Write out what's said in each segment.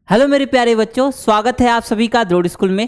Hello मेरे प्यारे बच्चों, स्वागत है आप सभी का द्रोड़ स्कूल में।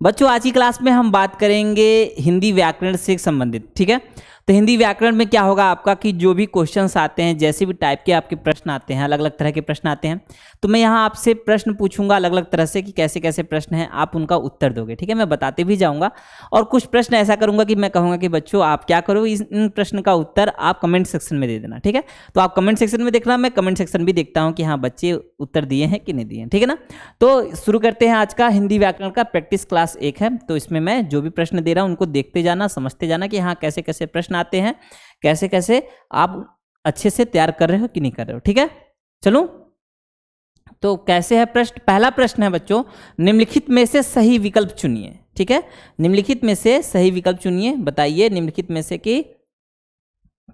बच्चों आज की क्लास में हम बात करेंगे हिंदी व्याकरण से संबंधित। ठीक है, तो हिंदी व्याकरण में क्या होगा आपका कि जो भी क्वेश्चंस आते हैं, जैसे भी टाइप के आपके प्रश्न आते हैं, अलग अलग तरह के प्रश्न आते हैं, तो मैं यहाँ आपसे प्रश्न पूछूंगा अलग अलग तरह से कि कैसे कैसे प्रश्न हैं, आप उनका उत्तर दोगे। ठीक है, मैं बताते भी जाऊंगा और कुछ प्रश्न ऐसा करूंगा कि मैं कहूँगा कि बच्चों आप क्या करो, इन प्रश्न का उत्तर आप कमेंट सेक्शन में दे देना। ठीक है, तो आप कमेंट सेक्शन में देखना, मैं कमेंट सेक्शन भी देखता हूँ कि हाँ बच्चे उत्तर दिए हैं कि नहीं दिए हैं। ठीक है ना, तो शुरू करते हैं आज का हिंदी व्याकरण का प्रैक्टिस क्लास 1 है। तो इसमें मैं जो भी प्रश्न दे रहा हूँ उनको देखते जाना, समझते जाना कि हाँ कैसे कैसे प्रश्न आते हैं, कैसे कैसे आप अच्छे से तैयार कर रहे हो कि नहीं कर रहे हो। ठीक है, चलो तो कैसे है प्रश्न। पहला प्रश्न है बच्चों, निम्नलिखित में से सही विकल्प चुनिए। ठीक है, निम्नलिखित में से सही विकल्प चुनिए। बताइए निम्नलिखित में से कि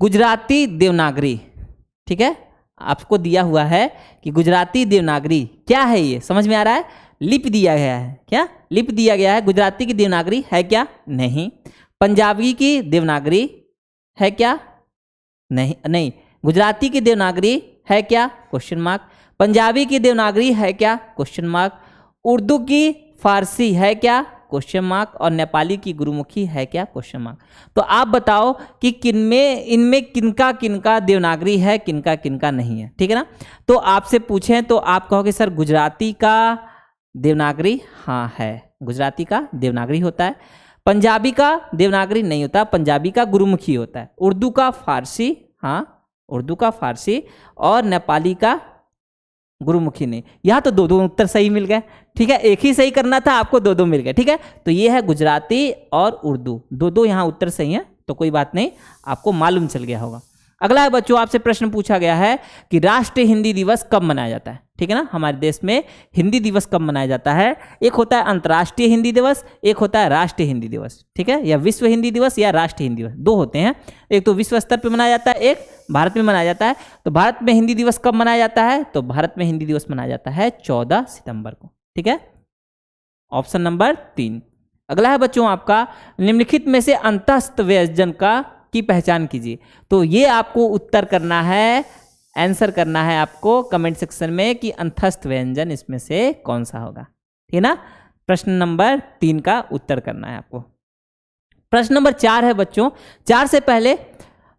गुजराती देवनागरी, ठीक है, आपको दिया हुआ है कि गुजराती देवनागरी क्या है, ये समझ में आ रहा है। लिपि दिया गया है, क्या लिपि दिया गया है। गुजराती की देवनागरी है क्या? नहीं। पंजाबी की देवनागरी है क्या? नहीं नहीं। गुजराती की देवनागरी है क्या? Question mark. पंजाबी की देवनागरी है क्या? Question mark. उर्दू की फारसी है क्या? Question mark. और नेपाली की गुरुमुखी है क्या? Question mark. तो आप बताओ कि किनमें इनमें किनका किनका देवनागरी है, किनका किनका नहीं है। ठीक है ना, तो आपसे पूछें तो आप कहोगे सर गुजराती का देवनागरी हाँ है, गुजराती का देवनागरी होता है। पंजाबी का देवनागरी नहीं होता, पंजाबी का गुरुमुखी होता है। उर्दू का फारसी, हाँ उर्दू का फारसी। और नेपाली का गुरुमुखी नहीं। यहाँ तो दो दो उत्तर सही मिल गए। ठीक है, एक ही सही करना था, आपको दो दो मिल गए। ठीक है, तो ये है गुजराती और उर्दू, दो दो यहाँ उत्तर सही है, तो कोई बात नहीं, आपको मालूम चल गया होगा। अगला है बच्चों, आपसे प्रश्न पूछा गया है कि राष्ट्रीय हिंदी दिवस कब मनाया जाता है। ठीक है ना, हमारे देश में हिंदी दिवस कब मनाया जाता है। एक होता है अंतर्राष्ट्रीय हिंदी दिवस, एक होता है राष्ट्रीय हिंदी दिवस। ठीक है, या विश्व हिंदी दिवस या राष्ट्रीय हिंदी दिवस, दो होते हैं। एक तो विश्व स्तर पर मनाया जाता है, एक भारत में मनाया जाता है। तो भारत में हिंदी दिवस कब मनाया जाता है? तो भारत में हिंदी दिवस मनाया जाता है 14 सितंबर को। ठीक है, ऑप्शन नंबर 3। अगला है बच्चों आपका, निम्नलिखित में से अंतस्थ व्यंजन का की पहचान कीजिए। तो ये आपको उत्तर करना है, आंसर करना है आपको कमेंट सेक्शन में कि अंतस्थ व्यंजन इसमें से कौन सा होगा। ठीक है ना, प्रश्न नंबर 3 का उत्तर करना है आपको। प्रश्न नंबर 4 है बच्चों। 4 से पहले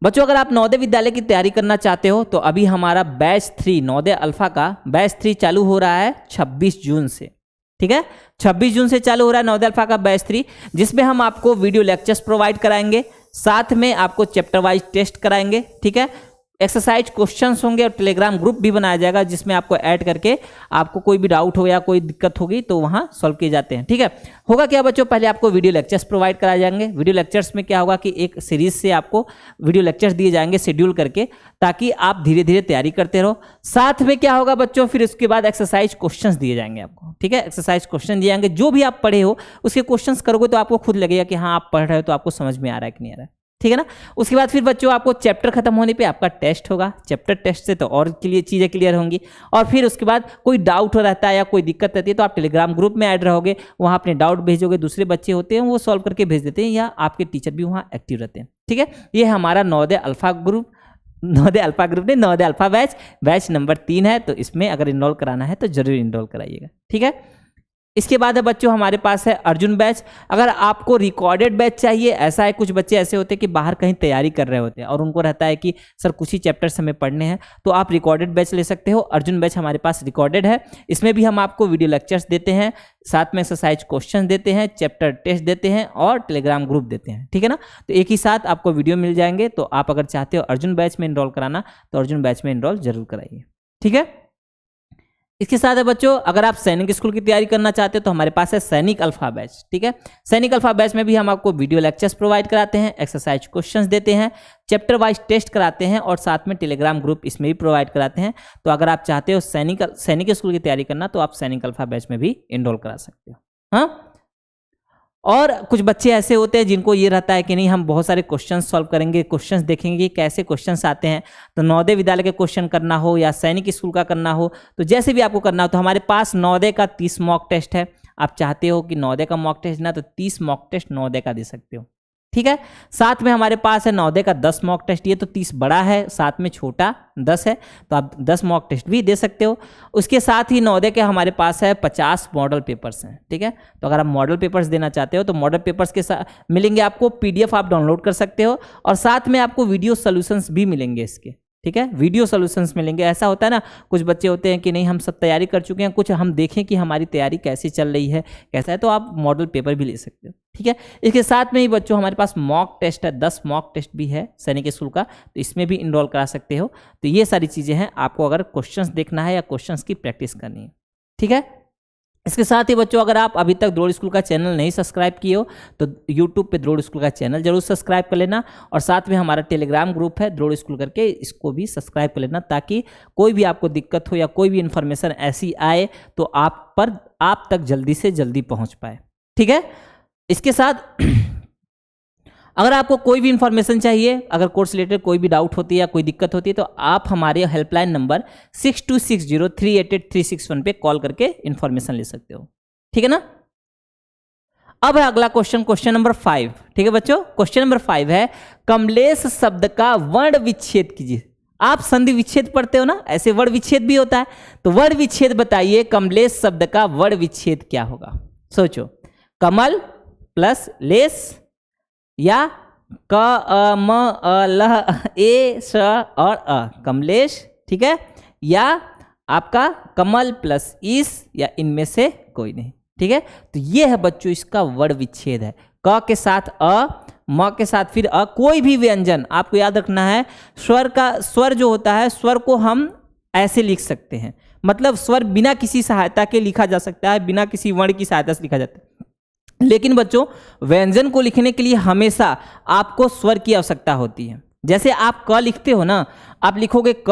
बच्चों अगर आप नवोदय विद्यालय की तैयारी करना चाहते हो तो अभी हमारा बैच 3 नवोदय अल्फा का बैच 3 चालू हो रहा है 26 जून से। ठीक है, 26 जून से चालू हो रहा है नवोदय अल्फा का बैच 3, जिसमें हम आपको वीडियो लेक्चर्स प्रोवाइड कराएंगे, साथ में आपको चैप्टर वाइज टेस्ट कराएंगे। ठीक है, एक्सरसाइज क्वेश्चंस होंगे और टेलीग्राम ग्रुप भी बनाया जाएगा जिसमें आपको ऐड करके आपको कोई भी डाउट हो या कोई दिक्कत होगी तो वहां सॉल्व किए जाते हैं। ठीक है, होगा क्या बच्चों, पहले आपको वीडियो लेक्चर्स प्रोवाइड कराए जाएंगे। वीडियो लेक्चर्स में क्या होगा कि एक सीरीज से आपको वीडियो लेक्चर्स दिए जाएंगे शेड्यूल करके, ताकि आप धीरे धीरे तैयारी करते रहो। साथ में क्या होगा बच्चों, फिर उसके बाद एक्सरसाइज क्वेश्चंस दिए जाएंगे आपको। ठीक है, एक्सरसाइज क्वेश्चन दिए जाएंगे, जो भी आप पढ़े हो उसके क्वेश्चंस करोगे तो आपको खुद लगेगा कि हाँ आप पढ़ रहे हो, तो आपको समझ में आ रहा है कि नहीं आ रहा है। ठीक है ना, उसके बाद फिर बच्चों आपको चैप्टर खत्म होने पे आपका टेस्ट होगा। चैप्टर टेस्ट से तो और चीजें क्लियर होंगी। और फिर उसके बाद कोई डाउट हो रहता है या कोई दिक्कत रहती है तो आप टेलीग्राम ग्रुप में ऐड रहोगे, वहां अपने डाउट भेजोगे, दूसरे बच्चे होते हैं वो सॉल्व करके भेज देते हैं, या आपके टीचर भी वहां एक्टिव रहते हैं। ठीक है, ये हमारा Navodaya alpha group, Navodaya alpha group ने नवोदय अल्फा बैच नंबर 3 है। तो इसमें अगर इनरोल कराना है तो जरूर इनरोल कराइएगा। ठीक है, इसके बाद है बच्चों हमारे पास है अर्जुन बैच। अगर आपको रिकॉर्डेड बैच चाहिए, ऐसा है कुछ बच्चे ऐसे होते हैं कि बाहर कहीं तैयारी कर रहे होते हैं और उनको रहता है कि सर कुछ ही चैप्टर्स हमें पढ़ने हैं, तो आप रिकॉर्डेड बैच ले सकते हो। अर्जुन बैच हमारे पास रिकॉर्डेड है, इसमें भी हम आपको वीडियो लेक्चर्स देते हैं, साथ में एक्सरसाइज क्वेश्चन देते हैं, चैप्टर टेस्ट देते हैं और टेलीग्राम ग्रुप देते हैं। ठीक है ना, तो एक ही साथ आपको वीडियो मिल जाएंगे। तो आप अगर चाहते हो अर्जुन बैच में इनरोल कराना तो अर्जुन बैच में इनरोल जरूर कराइए। ठीक है, इसके साथ है बच्चों अगर आप सैनिक स्कूल की तैयारी करना चाहते हो तो हमारे पास है सैनिक अल्फा बैच। ठीक है, सैनिक अल्फा बैच में भी हम आपको वीडियो लेक्चर्स प्रोवाइड कराते हैं, एक्सरसाइज क्वेश्चंस देते हैं, चैप्टर वाइज टेस्ट कराते हैं और साथ में टेलीग्राम ग्रुप इसमें भी प्रोवाइड कराते हैं। तो अगर आप चाहते हो सैनिक स्कूल की तैयारी करना तो आप सैनिक अल्फा बैच में भी एनरोल करा सकते हो। हाँ, और कुछ बच्चे ऐसे होते हैं जिनको ये रहता है कि नहीं हम बहुत सारे क्वेश्चंस सॉल्व करेंगे, क्वेश्चंस देखेंगे कि कैसे क्वेश्चंस आते हैं। तो नवोदय विद्यालय के क्वेश्चन करना हो या सैनिक स्कूल का करना हो, तो जैसे भी आपको करना हो, तो हमारे पास नवोदय का 30 मॉक टेस्ट है। आप चाहते हो कि नवोदय का मॉक टेस्ट ना, तो 30 मॉक टेस्ट नवोदय का दे सकते हो। ठीक है। साथ में हमारे पास है नवोदय का 10 मॉक टेस्ट, ये तो 30 बड़ा है, साथ में छोटा 10 है, तो आप 10 मॉक टेस्ट भी दे सकते हो। उसके साथ ही नवोदय के हमारे पास है 50 मॉडल पेपर्स हैं, ठीक है। तो अगर आप मॉडल पेपर्स देना चाहते हो तो मॉडल पेपर्स के साथ मिलेंगे आपको, PDF आप डाउनलोड कर सकते हो, और साथ में आपको वीडियो सोल्यूशंस भी मिलेंगे इसके, ठीक है। वीडियो सॉल्यूशंस मिलेंगे। ऐसा होता है ना, कुछ बच्चे होते हैं कि नहीं हम सब तैयारी कर चुके हैं, कुछ हम देखें कि हमारी तैयारी कैसी चल रही है, कैसा है, तो आप मॉडल पेपर भी ले सकते हो, ठीक है। इसके साथ में ही बच्चों हमारे पास मॉक टेस्ट है, 10 मॉक टेस्ट भी है सैनिक स्कूल का, तो इसमें भी इनरोल करा सकते हो। तो ये सारी चीज़ें हैं, आपको अगर क्वेश्चंस देखना है या क्वेश्चंस की प्रैक्टिस करनी है, ठीक है। इसके साथ ही बच्चों अगर आप अभी तक द्रोड़ स्कूल का चैनल नहीं सब्सक्राइब किए हो तो यूट्यूब पे द्रोड़ स्कूल का चैनल जरूर सब्सक्राइब कर लेना, और साथ में हमारा टेलीग्राम ग्रुप है द्रोड़ स्कूल करके, इसको भी सब्सक्राइब कर लेना, ताकि कोई भी आपको दिक्कत हो या कोई भी इन्फॉर्मेशन ऐसी आए तो आप तक जल्दी से जल्दी पहुंच पाए, ठीक है। इसके साथ अगर आपको कोई भी इंफॉर्मेशन चाहिए, अगर कोर्स रिलेटेड कोई भी डाउट होती है या कोई दिक्कत होती है, तो आप हमारे हेल्पलाइन नंबर 6260388361 पे कॉल करके इंफॉर्मेशन ले सकते हो, ठीक है ना। अब है अगला क्वेश्चन नंबर 5, ठीक है बच्चों। क्वेश्चन नंबर 5 है, कमलेश शब्द का वर्ण विच्छेद कीजिए। आप संधि विच्छेद पढ़ते हो ना, ऐसे वर्ण विच्छेद भी होता है, तो वर्ण विच्छेद बताइए, कमलेश शब्द का वर्ण विच्छेद क्या होगा। सोचो, कमल प्लस लेस, या क अ म अ ल ए स और अ, कमलेश, ठीक है, या आपका कमल प्लस इस, या इनमें से कोई नहीं, ठीक है। तो ये है बच्चों इसका वर्ण विच्छेद है, क के साथ अ, म के साथ फिर अ, कोई भी व्यंजन आपको याद रखना है। स्वर जो होता है, स्वर को हम ऐसे लिख सकते हैं, मतलब स्वर बिना किसी सहायता के लिखा जा सकता है, बिना किसी वर्ण की सहायता से लिखा जाता है। लेकिन बच्चों व्यंजन को लिखने के लिए हमेशा आपको स्वर की आवश्यकता होती है। जैसे आप क लिखते हो ना, आप लिखोगे क,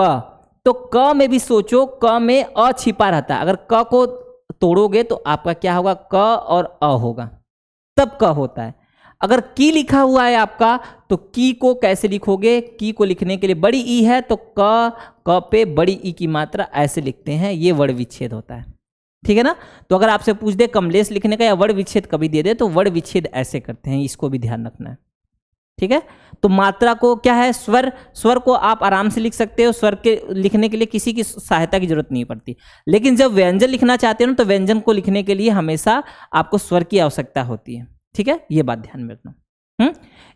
तो क में भी सोचो, क में अ छिपा रहता है, अगर क को तोड़ोगे तो आपका क्या होगा, क और अ होगा, तब क होता है। अगर की लिखा हुआ है आपका, तो की को कैसे लिखोगे, की को लिखने के लिए बड़ी ई है, तो क पे बड़ी ई की मात्रा ऐसे लिखते हैं, ये वर्ण विच्छेद होता है, ठीक है ना। तो अगर आपसे पूछ दे कमलेश लिखने का या वर्ण विच्छेद कभी दे दे, तो वर्ण विच्छेद ऐसे करते हैं, इसको भी ध्यान रखना है, ठीक है। तो मात्रा को क्या है, स्वर को आप आराम से लिख सकते हो, स्वर के लिखने के लिए किसी की सहायता की जरूरत नहीं पड़ती। लेकिन जब व्यंजन लिखना चाहते हो ना, तो व्यंजन को लिखने के लिए हमेशा आपको स्वर की आवश्यकता होती है, ठीक है, ये बात ध्यान में रखना।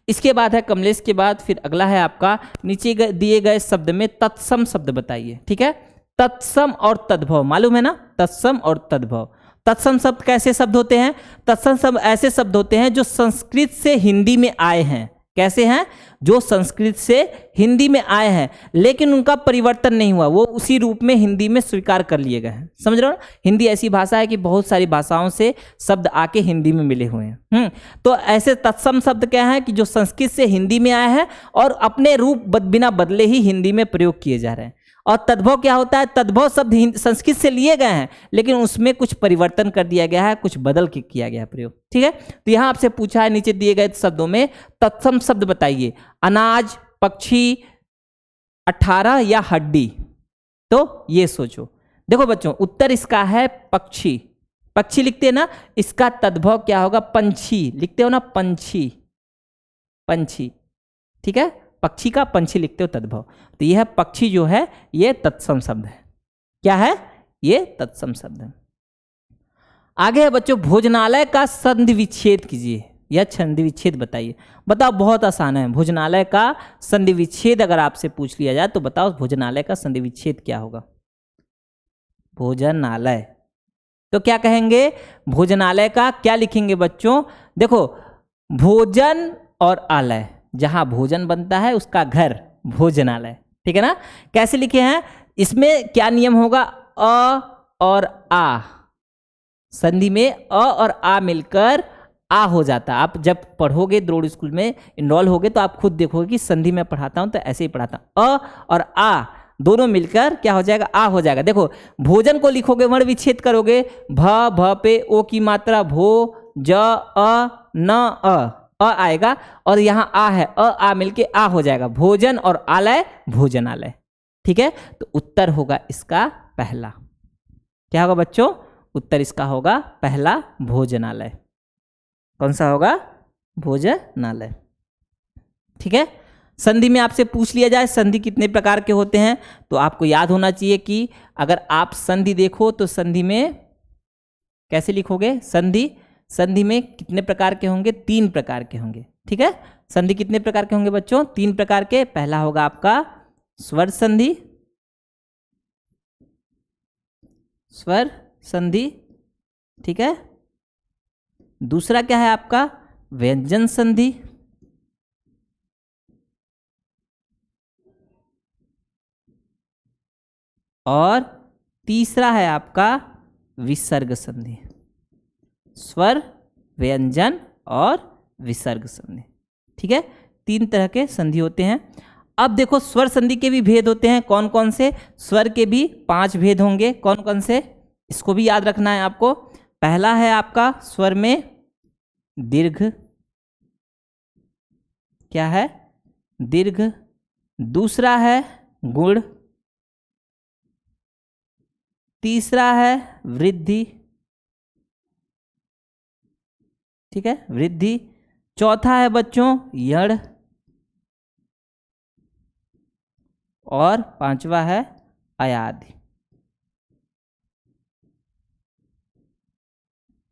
इसके बाद है कमलेश के बाद फिर अगला है आपका, नीचे दिए गए शब्द में तत्सम शब्द बताइए, ठीक है। तत्सम और तद्भव मालूम है ना, तत्सम और तद्भव। तत्सम शब्द कैसे शब्द होते हैं, तत्सम शब्द ऐसे शब्द होते हैं जो संस्कृत से हिंदी में आए हैं। कैसे हैं, जो संस्कृत से हिंदी में आए हैं, लेकिन उनका परिवर्तन नहीं हुआ, वो उसी रूप में हिंदी में स्वीकार कर लिए गए हैं। समझ रहे हो, हिंदी ऐसी भाषा है कि बहुत सारी भाषाओं से शब्द आके हिंदी में मिले हुए हैं। तो ऐसे तत्सम शब्द क्या है कि जो संस्कृत से हिंदी में आए हैं और अपने रूप बिना बदले ही हिंदी में प्रयोग किए जा रहे हैं। और तद्भव क्या होता है, तद्भव शब्द संस्कृत से लिए गए हैं, लेकिन उसमें कुछ परिवर्तन कर दिया गया है, कुछ बदल के किया गया है प्रयोग, ठीक है। तो यहां आपसे पूछा है नीचे दिए गए शब्दों में तत्सम शब्द बताइए, अनाज, पक्षी, 18 या हड्डी। तो ये सोचो, देखो बच्चों उत्तर इसका है पक्षी। पक्षी लिखते हैं ना, इसका तद्भव क्या होगा, पंछी लिखते हो ना, पंछी, पंछी, ठीक है, पक्षी का पंछी लिखते हो तद्भव। तो यह पक्षी जो है ये तत्सम शब्द है। क्या है, ये तत्सम शब्द है। आगे है बच्चों, भोजनालय का संधि विच्छेद कीजिए या संधि विच्छेद बताइए। बताओ, बहुत आसान है। भोजनालय का संधि विच्छेद अगर आपसे पूछ लिया जाए तो बताओ भोजनालय का संधि विच्छेद क्या होगा। भोजनालय, तो क्या कहेंगे, भोजनालय का क्या लिखेंगे बच्चों, देखो भोजन और आलय, जहां भोजन बनता है उसका घर भोजनालय, ठीक है ना। कैसे लिखे हैं, इसमें क्या नियम होगा, अ और आ, संधि में अ और आ मिलकर आ हो जाता है। आप जब पढ़ोगे द्रोड़ स्कूल में इनरोल होगे तो आप खुद देखोगे कि संधि में पढ़ाता हूं तो ऐसे ही पढ़ाता हूं, अ और आ दोनों मिलकर क्या हो जाएगा, आ हो जाएगा। देखो भोजन को लिखोगे, वर्ण विच्छेद करोगे, भ पे ओ की मात्रा, भो ज अ न अ आएगा, और यहाँ आ है, आ मिलके आ हो जाएगा, भोजन और आलय भोजनालय, ठीक है। तो उत्तर होगा इसका पहला, क्या होगा बच्चों, उत्तर इसका होगा पहला भोजनालय। कौन सा होगा, भोजनालय। ठीक है। संधि में आपसे पूछ लिया जाए संधि कितने प्रकार के होते हैं, तो आपको याद होना चाहिए कि अगर आप संधि देखो तो संधि में कैसे लिखोगे, संधि में कितने प्रकार के होंगे, 3 प्रकार के होंगे। ठीक है, संधि कितने प्रकार के होंगे बच्चों, 3 प्रकार के। पहला होगा आपका स्वर संधि, स्वर संधि, ठीक है। दूसरा क्या है आपका व्यंजन संधि, और तीसरा है आपका विसर्ग संधि। स्वर, व्यंजन और विसर्ग संधि, ठीक है। 3 तरह के संधि होते हैं। अब देखो स्वर संधि के भी भेद होते हैं, कौन कौन से। स्वर के भी 5 भेद होंगे, कौन कौन से, इसको भी याद रखना है आपको। पहला है आपका स्वर में दीर्घ, क्या है, दीर्घ। दूसरा है गुण, तीसरा है वृद्धि, ठीक है, वृद्धि। चौथा है बच्चों यड़, और 5वां है अयादि,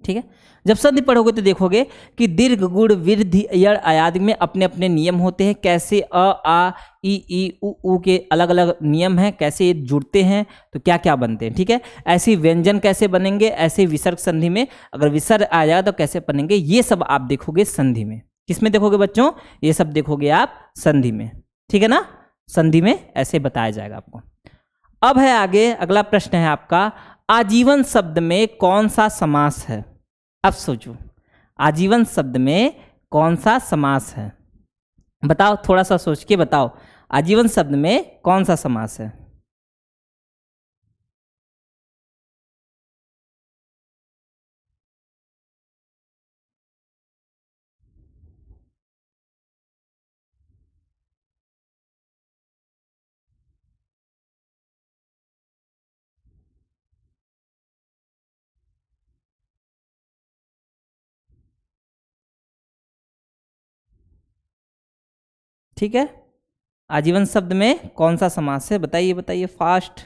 ठीक है। जब संधि पढ़ोगे तो देखोगे कि दीर्घ, गुण, वृद्धि, यड़, अयादि में अपने अपने नियम होते हैं। कैसे अ, आ, ई, उ के अलग अलग नियम हैं, कैसे ये जुड़ते हैं तो क्या क्या बनते हैं, ठीक है। ऐसे व्यंजन कैसे बनेंगे, ऐसे विसर्ग संधि में अगर विसर्ग आ जाए तो कैसे बनेंगे, ये सब आप देखोगे संधि में। किसमें देखोगे बच्चों, ये सब देखोगे आप संधि में, ठीक है ना। संधि में ऐसे बताया जाएगा आपको। अब है आगे, अगला प्रश्न है आपका, आजीवन शब्द में कौन सा समास है। अब सोचो, आजीवन शब्द में कौन सा समास है, बताओ, थोड़ा सा सोच के बताओ, आजीवन शब्द में कौन सा समास है। ठीक है, आजीवन शब्द में कौन सा समास है, बताइए बताइए फास्ट।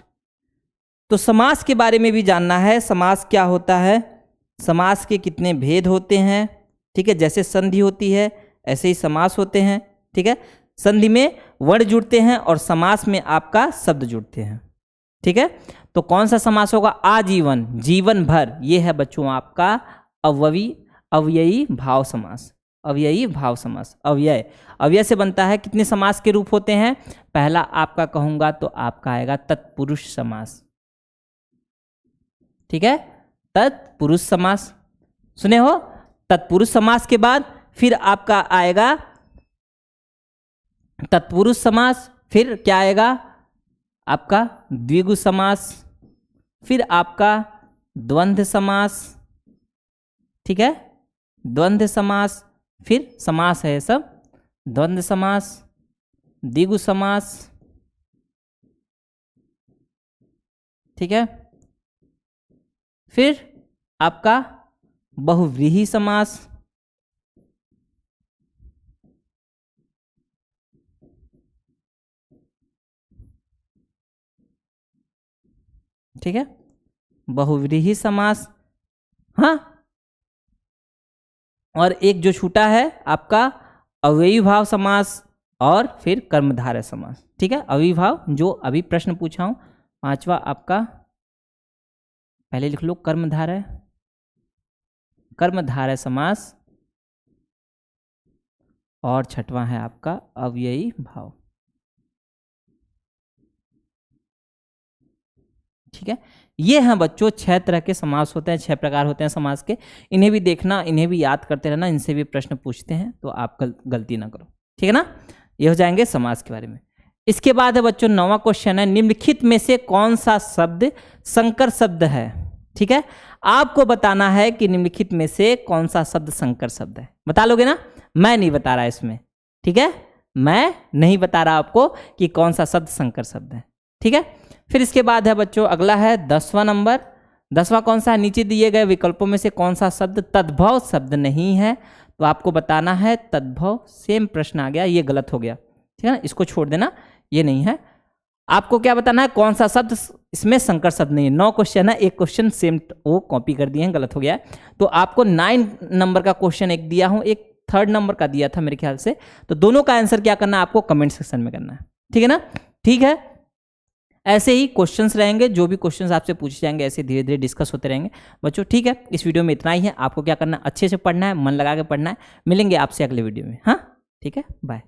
तो समास के बारे में भी जानना है, समास क्या होता है, समास के कितने भेद होते हैं, ठीक है। जैसे संधि होती है ऐसे ही समास होते हैं, ठीक है। संधि में वर्ण जुड़ते हैं और समास में आपका शब्द जुड़ते हैं, ठीक है। तो कौन सा समास होगा, आजीवन, जीवन भर, ये है बच्चों आपका अव्ययी भाव समास। अव्ययी भाव समास, अव्यय से बनता है। कितने समास के रूप होते हैं, पहला आपका कहूंगा तो आपका आएगा तत्पुरुष समास, ठीक है, तत्पुरुष समास, सुने हो। तत्पुरुष समास के बाद फिर आपका आएगा तत्पुरुष समास, फिर क्या आएगा आपका द्विगु समास, फिर आपका द्वंद्व समास, ठीक है, द्वंद्व समास, फिर समास है सब, द्वंद्व समास, द्विगु समास, ठीक है, फिर आपका बहुव्रीहि समास, ठीक है, बहुव्रीहि समास। हाँ, और एक जो छूटा है आपका अव्ययी भाव समास, और फिर कर्मधारय समास, ठीक है। अव्ययी भाव जो अभी प्रश्न पूछा हूं, 5वां आपका पहले लिख लो कर्मधारय, कर्मधारय समास, और 6वां है आपका अव्ययी भाव, ठीक है। ये हैं बच्चों 6 तरह के समास होते हैं, 6 प्रकार होते हैं समास के। इन्हें भी देखना, इन्हें भी याद करते रहना, इनसे भी प्रश्न पूछते हैं तो आप गलती ना करो, ठीक है ना। ये हो जाएंगे समास के बारे में। इसके बाद है बच्चों 9वां क्वेश्चन है, निम्नलिखित में से कौन सा शब्द संकर शब्द है, ठीक है। आपको बताना है कि निम्नलिखित में से कौन सा शब्द संकर शब्द है, बता लोगे ना। मैं नहीं बता रहा इसमें, ठीक है, मैं नहीं बता रहा आपको कि कौन सा शब्द संकर शब्द है, ठीक है। फिर इसके बाद है बच्चों अगला है 10वां नंबर। 10वां कौन सा है, नीचे दिए गए विकल्पों में से कौन सा शब्द तद्भव शब्द नहीं है। तो आपको बताना है तद्भव, सेम प्रश्न आ गया, ये गलत हो गया, ठीक है ना, इसको छोड़ देना, ये नहीं है। आपको क्या बताना है, कौन सा शब्द इसमें संकर शब्द नहीं है। 9 क्वेश्चन है, एक क्वेश्चन सेम वो कॉपी कर दिए हैं, गलत हो गया है। तो आपको 9 नंबर का क्वेश्चन एक दिया हूं, एक 3rd नंबर का दिया था मेरे ख्याल से। तो दोनों का आंसर क्या करना है आपको कमेंट सेक्शन में करना है, ठीक है ना। ठीक है, ऐसे ही क्वेश्चंस रहेंगे, जो भी क्वेश्चंस आपसे पूछे जाएंगे ऐसे धीरे धीरे डिस्कस होते रहेंगे बच्चों, ठीक है। इस वीडियो में इतना ही है, आपको क्या करना है, अच्छे से पढ़ना है, मन लगा के पढ़ना है। मिलेंगे आपसे अगले वीडियो में, हाँ ठीक है, बाय।